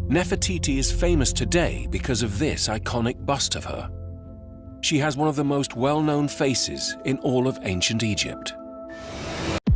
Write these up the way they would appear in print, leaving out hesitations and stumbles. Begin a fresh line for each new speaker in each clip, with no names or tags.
Nefertiti is famous today because of this iconic bust of her. She has one of the most well-known faces in all of ancient Egypt.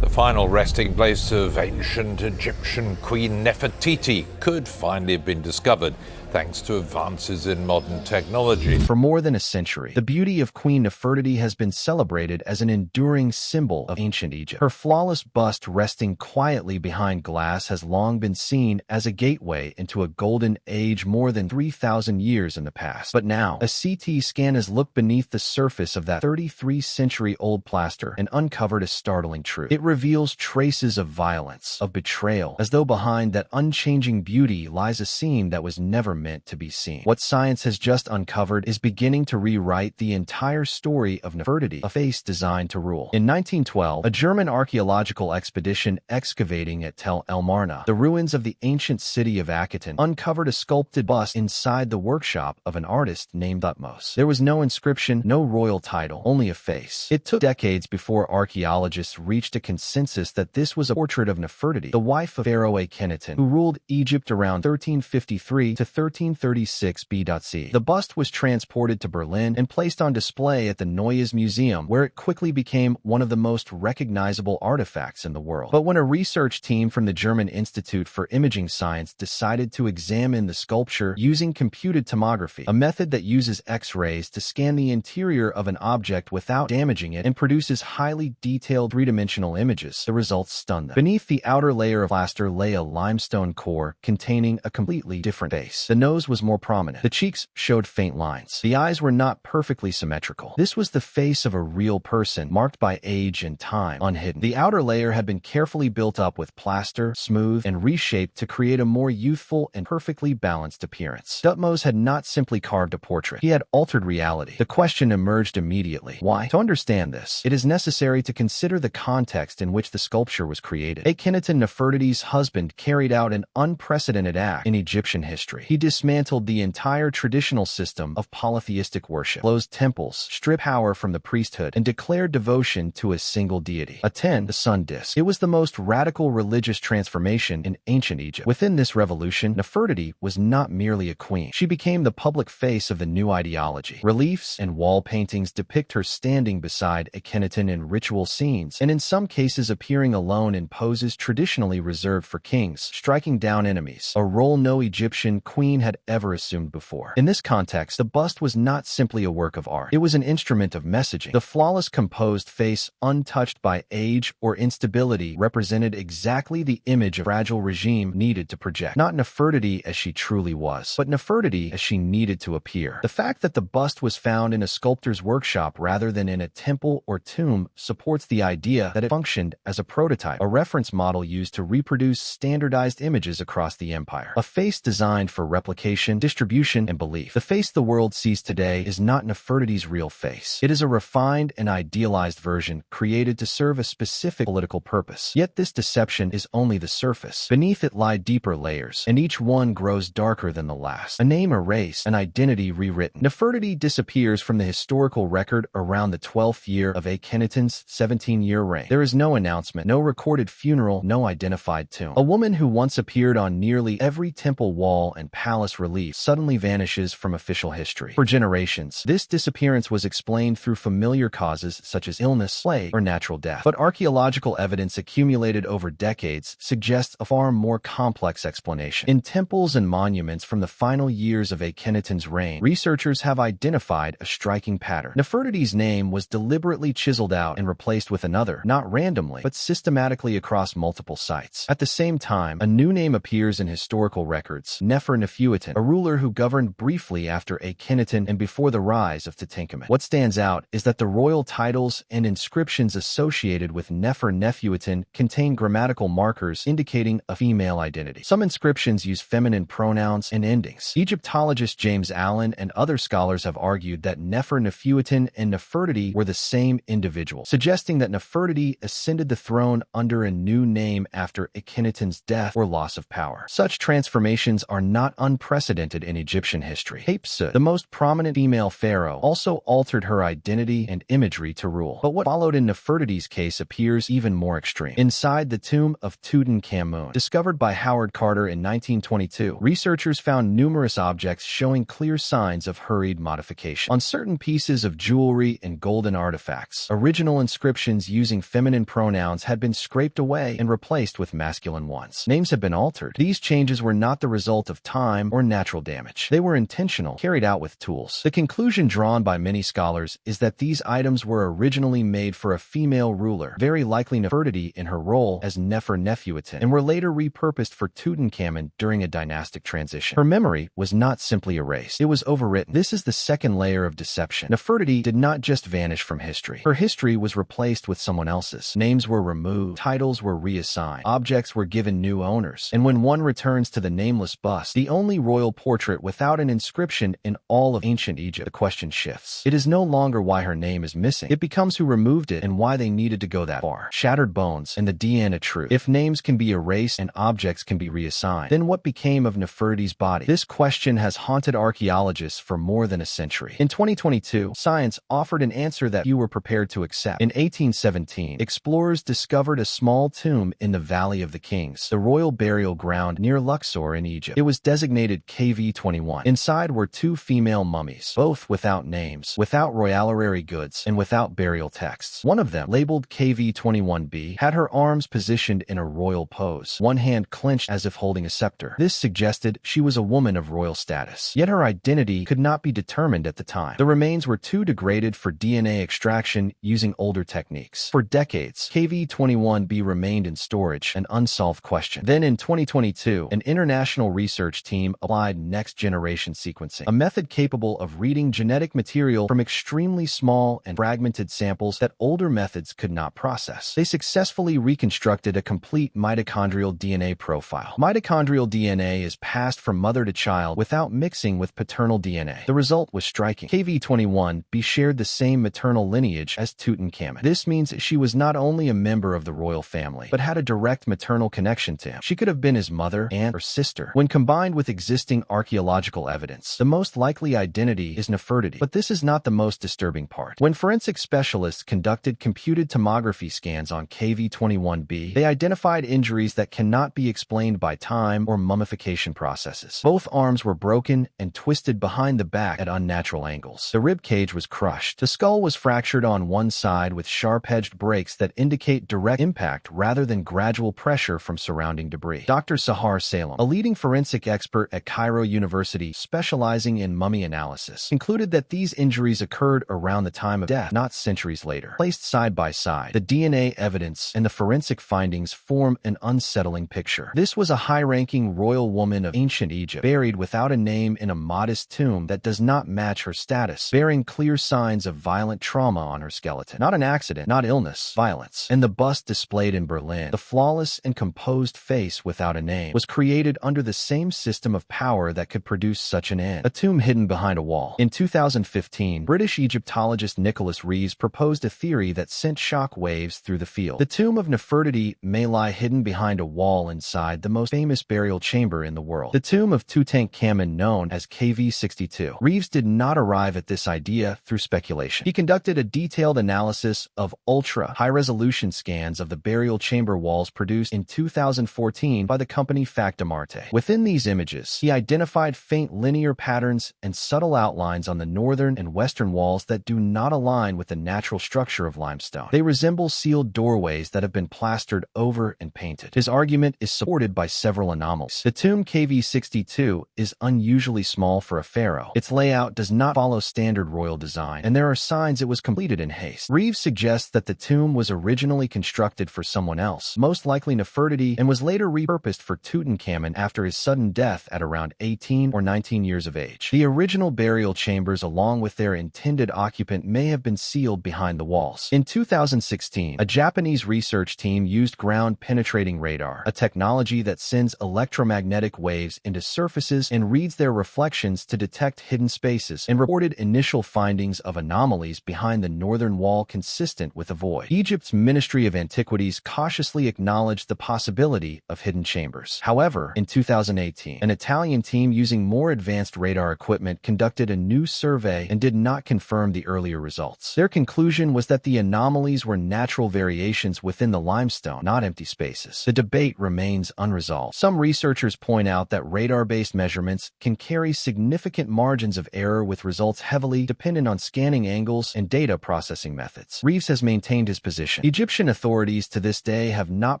The final resting place of ancient Egyptian Queen Nefertiti could finally have been discovered thanks to advances in modern technology.
For more than a century, the beauty of Queen Nefertiti has been celebrated as an enduring symbol of ancient Egypt. Her flawless bust resting quietly behind glass has long been seen as a gateway into a golden age more than 3,000 years in the past. But now, a CT scan has looked beneath the surface of that 33-century-old plaster and uncovered a startling truth. It reveals traces of violence, of betrayal, as though behind that unchanging beauty lies a scene that was never meant to be seen. What science has just uncovered is beginning to rewrite the entire story of Nefertiti, a face designed to rule. In 1912, a German archaeological expedition excavating at Tel El Marna, the ruins of the ancient city of Akhenaten, uncovered a sculpted bust inside the workshop of an artist named Thutmose. There was no inscription, no royal title, only a face. It took decades before archaeologists reached a consensus that this was a portrait of Nefertiti, the wife of Pharaoh Akhenaten, who ruled Egypt around 1353 to 1336 BC. The bust was transported to Berlin and placed on display at the Neues Museum, where it quickly became one of the most recognizable artifacts in the world. But when a research team from the German Institute for Imaging Science decided to examine the sculpture using computed tomography, a method that uses X-rays to scan the interior of an object without damaging it and produces highly detailed three-dimensional images, the results stunned them. Beneath the outer layer of plaster lay a limestone core containing a completely different face. The nose was more prominent. The cheeks showed faint lines. The eyes were not perfectly symmetrical. This was the face of a real person, marked by age and time, unhidden. The outer layer had been carefully built up with plaster, smoothed, and reshaped to create a more youthful and perfectly balanced appearance. Thutmose had not simply carved a portrait. He had altered reality. The question emerged immediately. Why? To understand this, it is necessary to consider the context in which the sculpture was created. Akhenaten, Nefertiti's husband, carried out an unprecedented act in Egyptian history. He dismantled the entire traditional system of polytheistic worship, closed temples, stripped power from the priesthood, and declared devotion to a single deity, Aten, the sun disk. It was the most radical religious transformation in ancient Egypt. Within this revolution, Nefertiti was not merely a queen. She became the public face of the new ideology. Reliefs and wall paintings depict her standing beside Akhenaten in ritual scenes, and in some cases appearing alone in poses traditionally reserved for kings, striking down enemies, a role no Egyptian queen had ever assumed before. In this context, the bust was not simply a work of art. It was an instrument of messaging. The flawless composed face, untouched by age or instability, represented exactly the image a fragile regime needed to project. Not Nefertiti as she truly was, but Nefertiti as she needed to appear. The fact that the bust was found in a sculptor's workshop rather than in a temple or tomb supports the idea that it functioned as a prototype, a reference model used to reproduce standardized images across the empire. A face designed for replication, distribution, and belief. The face the world sees today is not Nefertiti's real face. It is a refined and idealized version created to serve a specific political purpose. Yet this deception is only the surface. Beneath it lie deeper layers, and each one grows darker than the last. A name erased, an identity rewritten. Nefertiti disappears from the historical record around the 12th year of Akhenaten's 17-year reign. There is no announcement, no recorded funeral, no identified tomb. A woman who once appeared on nearly every temple wall and palace relief suddenly vanishes from official history. For generations, this disappearance was explained through familiar causes such as illness, plague, or natural death. But archaeological evidence accumulated over decades suggests a far more complex explanation. In temples and monuments from the final years of Akhenaten's reign, researchers have identified a striking pattern. Nefertiti's name was deliberately chiseled out and replaced with another, not randomly, but systematically across multiple sites. At the same time, a new name appears in historical records, Nefer-Neferuiten, a ruler who governed briefly after Akhenaten and before the rise of Tutankhamun. What stands out is that the royal titles and inscriptions associated with Nefer-Neferuiten contain grammatical markers indicating a female identity. Some inscriptions use feminine pronouns and endings. Egyptologist James Allen and other scholars have argued that Nefer-Neferuiten and Nefertiti were the same individual, suggesting that Nefertiti ascended the throne under a new name after Akhenaten's death or loss of power. Such transformations are not uncommon unprecedented in Egyptian history. Hatshepsut, the most prominent female pharaoh, also altered her identity and imagery to rule. But what followed in Nefertiti's case appears even more extreme. Inside the tomb of Tutankhamun, discovered by Howard Carter in 1922, researchers found numerous objects showing clear signs of hurried modification. On certain pieces of jewelry and golden artifacts, original inscriptions using feminine pronouns had been scraped away and replaced with masculine ones. Names had been altered. These changes were not the result of time or natural damage. They were intentional, carried out with tools. The conclusion drawn by many scholars is that these items were originally made for a female ruler, very likely Nefertiti in her role as Nefer-Neferutin, and were later repurposed for Tutankhamun during a dynastic transition. Her memory was not simply erased. It was overwritten. This is the second layer of deception. Nefertiti did not just vanish from history. Her history was replaced with someone else's. Names were removed, titles were reassigned, objects were given new owners, and when one returns to the nameless bust, the only royal portrait without an inscription in all of ancient Egypt, the question shifts. It is no longer why her name is missing. It becomes who removed it and why they needed to go that far. Shattered bones and the DNA truth. If names can be erased and objects can be reassigned, then what became of Nefertiti's body? This question has haunted archaeologists for more than a century. In 2022, science offered an answer that few were prepared to accept. In 1817, explorers discovered a small tomb in the Valley of the Kings, the royal burial ground near Luxor in Egypt. It was designated KV-21. Inside were two female mummies, both without names, without royalary goods, and without burial texts. One of them, labeled KV-21b, had her arms positioned in a royal pose, one hand clenched as if holding a scepter. This suggested she was a woman of royal status. Yet her identity could not be determined at the time. The remains were too degraded for DNA extraction using older techniques. For decades, KV-21b remained in storage, an unsolved question. Then in 2022, an international research team applied next-generation sequencing, a method capable of reading genetic material from extremely small and fragmented samples that older methods could not process. They successfully reconstructed a complete mitochondrial DNA profile. Mitochondrial DNA is passed from mother to child without mixing with paternal DNA. The result was striking. KV-21b shared the same maternal lineage as Tutankhamun. This means she was not only a member of the royal family, but had a direct maternal connection to him. She could have been his mother, aunt, or sister. When combined with existing archaeological evidence, the most likely identity is Nefertiti. But this is not the most disturbing part. When forensic specialists conducted computed tomography scans on KV-21b, they identified injuries that cannot be explained by time or mummification processes. Both arms were broken and twisted behind the back at unnatural angles. The rib cage was crushed. The skull was fractured on one side with sharp-edged breaks that indicate direct impact rather than gradual pressure from surrounding debris. Dr. Sahar Salem, a leading forensic expert at Cairo University specializing in mummy analysis, concluded that these injuries occurred around the time of death, not centuries later. Placed side by side, the DNA evidence and the forensic findings form an unsettling picture. This was a high-ranking royal woman of ancient Egypt, buried without a name in a modest tomb that does not match her status, bearing clear signs of violent trauma on her skeleton. Not an accident, not illness, violence. And the bust displayed in Berlin, the flawless and composed face without a name, was created under the same system of power that could produce such an end. A tomb hidden behind a wall. In 2015, British Egyptologist Nicholas Reeves proposed a theory that sent shock waves through the field. The tomb of Nefertiti may lie hidden behind a wall inside the most famous burial chamber in the world, the tomb of Tutankhamun, known as KV-62. Reeves did not arrive at this idea through speculation. He conducted a detailed analysis of ultra-high-resolution scans of the burial chamber walls produced in 2014 by the company Factamarte. Within these images, he identified faint linear patterns and subtle outlines on the northern and western walls that do not align with the natural structure of limestone. They resemble sealed doorways that have been plastered over and painted. His argument is supported by several anomalies. The tomb KV-62 is unusually small for a pharaoh. Its layout does not follow standard royal design, and there are signs it was completed in haste. Reeves suggests that the tomb was originally constructed for someone else, most likely Nefertiti, and was later repurposed for Tutankhamun after his sudden death at around 18 or 19 years of age. The original burial chambers, along with their intended occupant, may have been sealed behind the walls. In 2016, a Japanese research team used ground-penetrating radar, a technology that sends electromagnetic waves into surfaces and reads their reflections to detect hidden spaces, and reported initial findings of anomalies behind the northern wall consistent with a void. Egypt's Ministry of Antiquities cautiously acknowledged the possibility of hidden chambers. However, in 2018, an Italian team, using more advanced radar equipment, conducted a new survey and did not confirm the earlier results. Their conclusion was that the anomalies were natural variations within the limestone, not empty spaces. The debate remains unresolved. Some researchers point out that radar-based measurements can carry significant margins of error, with results heavily dependent on scanning angles and data processing methods. Reeves has maintained his position. Egyptian authorities to this day have not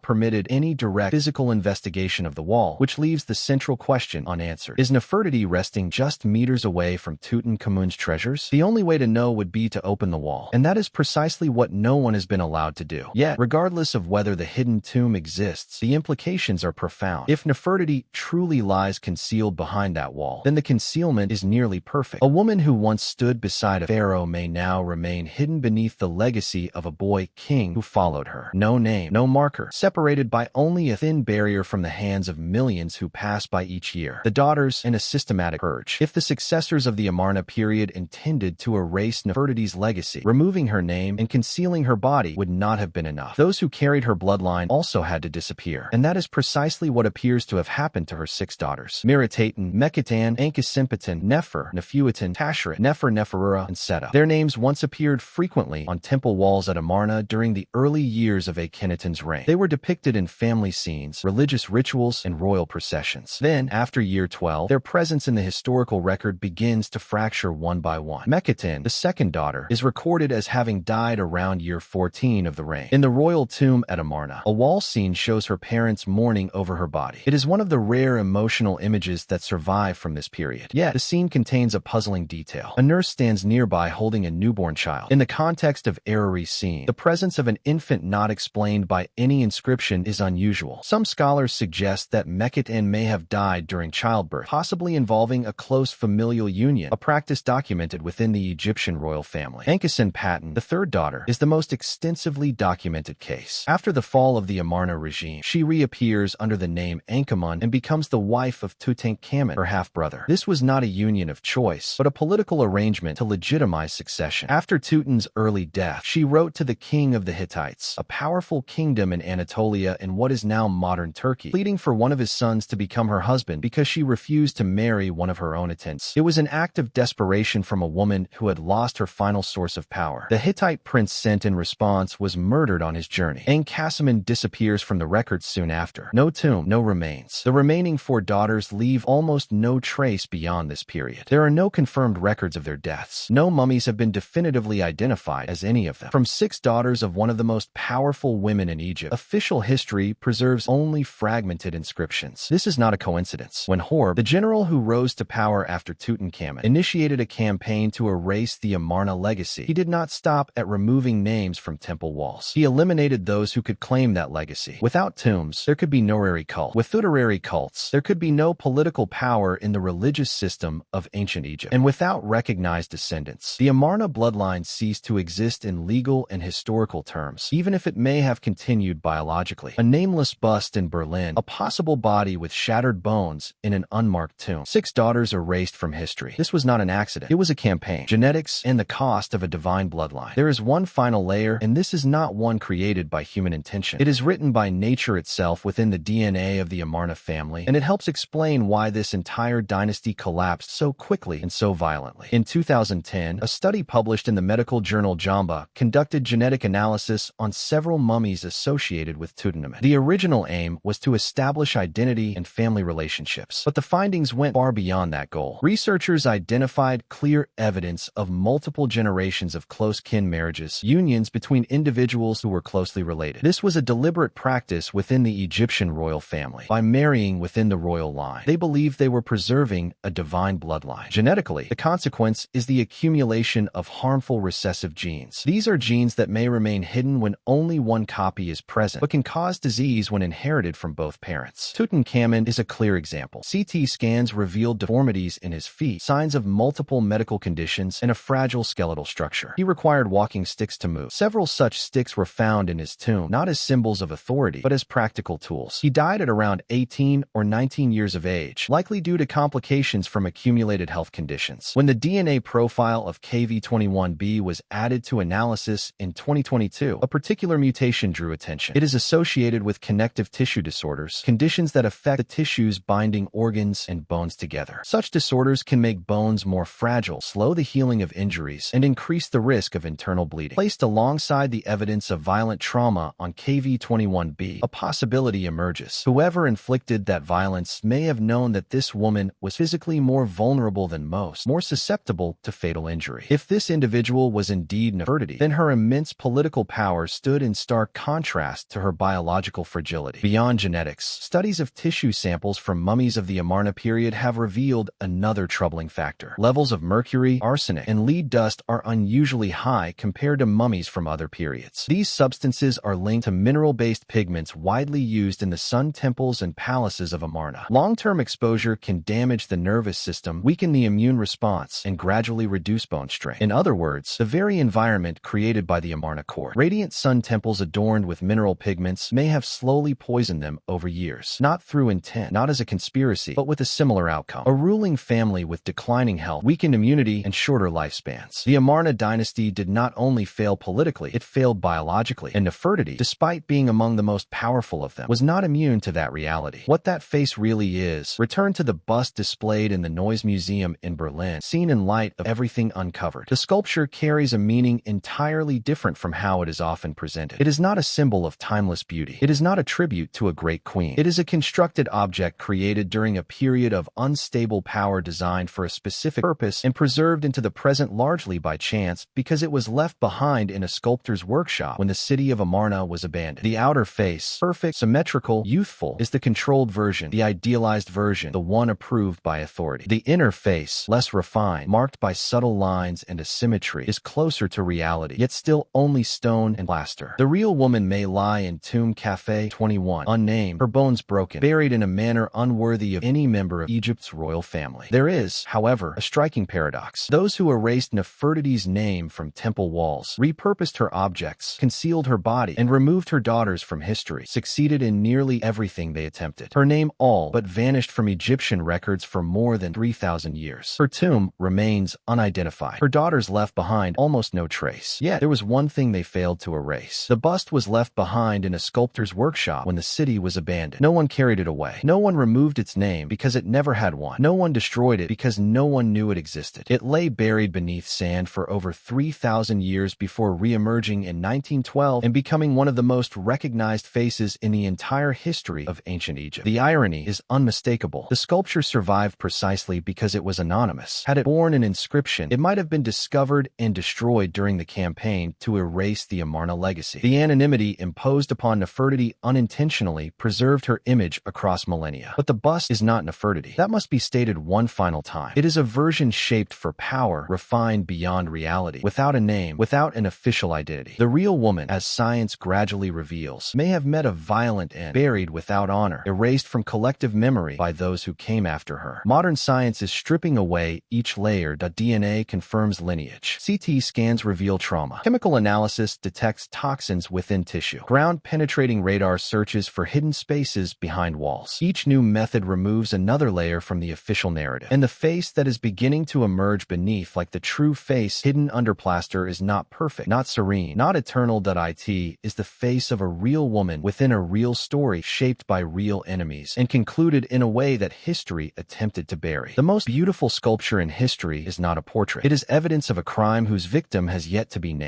permitted any direct physical investigation of the wall, which leaves the central question unanswered. Is Nefertiti resting just meters away from Tutankhamun's treasures? The only way to know would be to open the wall, and that is precisely what no one has been allowed to do. Yet, regardless of whether the hidden tomb exists, the implications are profound. If Nefertiti truly lies concealed behind that wall, then the concealment is nearly perfect. A woman who once stood beside a pharaoh may now remain hidden beneath the legacy of a boy king who followed her. No name, no marker, separated by only a thin barrier from the hands of millions who pass by each year. The daughters in a systematic purge. If the successors of the Amarna period intended to erase Nefertiti's legacy, removing her name and concealing her body would not have been enough. Those who carried her bloodline also had to disappear, and that is precisely what appears to have happened to her 6 daughters: Meritaten, Meketen, Ankhesepitan, Nefer, Nefuatan, Tashret, Neferura, and Seta. Their names once appeared frequently on temple walls at Amarna during the early years of Akhenaten's reign. They were depicted in family scenes, religious rituals, and royal processions. Then, after year 12, their presence in the historical record begins to fracture one by one. Meketen, the second daughter, is recorded as having died around year 14 of the reign. In the royal tomb at Amarna, a wall scene shows her parents mourning over her body. It is one of the rare emotional images that survive from this period. Yet, the scene contains a puzzling detail. A nurse stands nearby holding a newborn child. In the context of Erari's scene, the presence of an infant not explained by any inscription is unusual. Some scholars suggest that Meketen may have died during childbirth, possibly involving a close familial union, a practice documented within the Egyptian royal family. Ankhesepitan, the third daughter, is the most extensively documented case. After the fall of the Amarna regime, she reappears under the name Ankhemun and becomes the wife of Tutankhamun, her half-brother. This was not a union of choice, but a political arrangement to legitimize succession. After Tutan's early death, she wrote to the king of the Hittites, a powerful kingdom in Anatolia in what is now modern Turkey, pleading for one of his sons to become her husband because she refused to marry one of her own attendants. It was an act of desperation from a woman who had lost her final source of power. The Hittite prince sent in response was murdered on his journey. Ankhesepitan disappears from the records soon after. No tomb, no remains. The remaining 4 daughters leave almost no trace beyond this period. There are no confirmed records of their deaths. No mummies have been definitively identified as any of them. From 6 daughters of one of the most powerful women in Egypt, official history preserves only fragmented inscriptions. This is not a coincidence. When Horb, the general who rose to power after Tutankhamun, initiated a campaign to erase the Amarna legacy, he did not stop at removing names from temple walls. He eliminated those who could claim that legacy. Without tombs, there could be no funerary cult. With funerary cults, there could be no political power in the religious system of ancient Egypt. And without recognized descendants, the Amarna bloodline ceased to exist in legal and historical terms, even if it may have continued biologically. A nameless bust in Berlin, a possible body with shattered bones in an unmarked tomb. 6 daughters erased from history. This was not an accident. It was a campaign. Genetics and the cost of a divine bloodline. There is one final layer, and this is not one created by human intention. It is written by nature itself within the DNA of the Amarna family, and it helps explain why this entire dynasty collapsed so quickly and so violently. In 2010, a study published in the medical journal JAMA conducted genetic analysis on several mummies associated with Tutankhamun. The original aim was to establish identity and family relationships, but the findings went far beyond that goal. Researchers identified clear evidence of multiple generations of close kin marriages, unions between individuals who were closely related. This was a deliberate practice within the Egyptian royal family. By marrying within the royal line, they believed they were preserving a divine bloodline. Genetically, the consequence is the accumulation of harmful recessive genes. These are genes that may remain hidden when only one copy is present, but can cause disease when inherited from both parents. Tutankhamun is a clear example. CT scans revealed deformities in his feet, signs of multiple medical conditions, and a fragile skeletal structure. He required walking sticks to move. Several such sticks were found in his tomb, not as symbols of authority, but as practical tools. He died at around 18 or 19 years of age, likely due to complications from accumulated health conditions. When the DNA profile of KV21b was added to analysis in 2022, a particular mutation drew attention. It is associated with connective tissue disorders, conditions that affect the tissues binding binding organs and bones together. Such disorders can make bones more fragile, slow the healing of injuries, and increase the risk of internal bleeding. Placed alongside the evidence of violent trauma on KV-21b, a possibility emerges. Whoever inflicted that violence may have known that this woman was physically more vulnerable than most, more susceptible to fatal injury. If this individual was indeed Nefertiti, then her immense political power stood in stark contrast to her biological fragility. Beyond genetics, studies of tissue samples from mummies of the Amarna period have revealed another troubling factor. Levels of mercury, arsenic, and lead dust are unusually high compared to mummies from other periods. These substances are linked to mineral-based pigments widely used in the sun temples and palaces of Amarna. Long-term exposure can damage the nervous system, weaken the immune response, and gradually reduce bone strength. In other words, the very environment created by the Amarna court. Radiant sun temples adorned with mineral pigments may have slowly poisoned them over years, not through intent, not as a conspiracy, but with a similar outcome. A ruling family with declining health, weakened immunity, and shorter lifespans. The Amarna dynasty did not only fail politically, it failed biologically, and Nefertiti, despite being among the most powerful of them, was not immune to that reality. What that face really is, return to the bust displayed in the Neues Museum in Berlin, seen in light of everything uncovered. The sculpture carries a meaning entirely different from how it is often presented. It is not a symbol of timeless beauty. It is not a tribute to a great queen. It is a constructed object created during a period of unstable power designed for a specific purpose and preserved into the present largely by chance because it was left behind in a sculptor's workshop when the city of Amarna was abandoned. The outer face, perfect, symmetrical, youthful, is the controlled version, the idealized version, the one approved by authority. The inner face, less refined, marked by subtle lines and asymmetry, is closer to reality, yet still only stone and plaster. The real woman may lie in Tomb Cafe 21, unnamed, her bones broken, buried in a manner unworthy of any member of Egypt's royal family. There is, however, a striking paradox. Those who erased Nefertiti's name from temple walls, repurposed her objects, concealed her body, and removed her daughters from history, succeeded in nearly everything they attempted. Her name all but vanished from Egyptian records for more than 3,000 years. Her tomb remains unidentified. Her daughters left behind almost no trace. Yet, there was one thing they failed to erase. The bust was left behind in a sculptor's workshop when the city was abandoned. No one carried it away. No one removed its name because it never had one. No one destroyed it because no one knew it existed. It lay buried beneath sand for over 3,000 years before re-emerging in 1912 and becoming one of the most recognized faces in the entire history of ancient Egypt. The irony is unmistakable. The sculpture survived precisely because it was anonymous. Had it borne an inscription, it might have been discovered and destroyed during the campaign to erase the Amarna legacy. The anonymity imposed upon Nefertiti unintentionally preserved her image across millennia. But the bust is not Nefertiti. That must be stated one final time. It is a version shaped for power, refined beyond reality, without a name, without an official identity. The real woman, as science gradually reveals, may have met a violent end, buried without honor, erased from collective memory by those who came after her. Modern science is stripping away each layer. DNA confirms lineage. CT scans reveal trauma. Chemical analysis detects toxins within tissue. Ground-penetrating radar searches for hidden spaces behind walls. Each new method removes another layer from the official narrative. And the face that is beginning to emerge beneath, like the true face hidden under plaster, is not perfect, not serene, not eternal. It is the face of a real woman within a real story shaped by real enemies and concluded in a way that history attempted to bury. The most beautiful sculpture in history is not a portrait. It is evidence of a crime whose victim has yet to be named.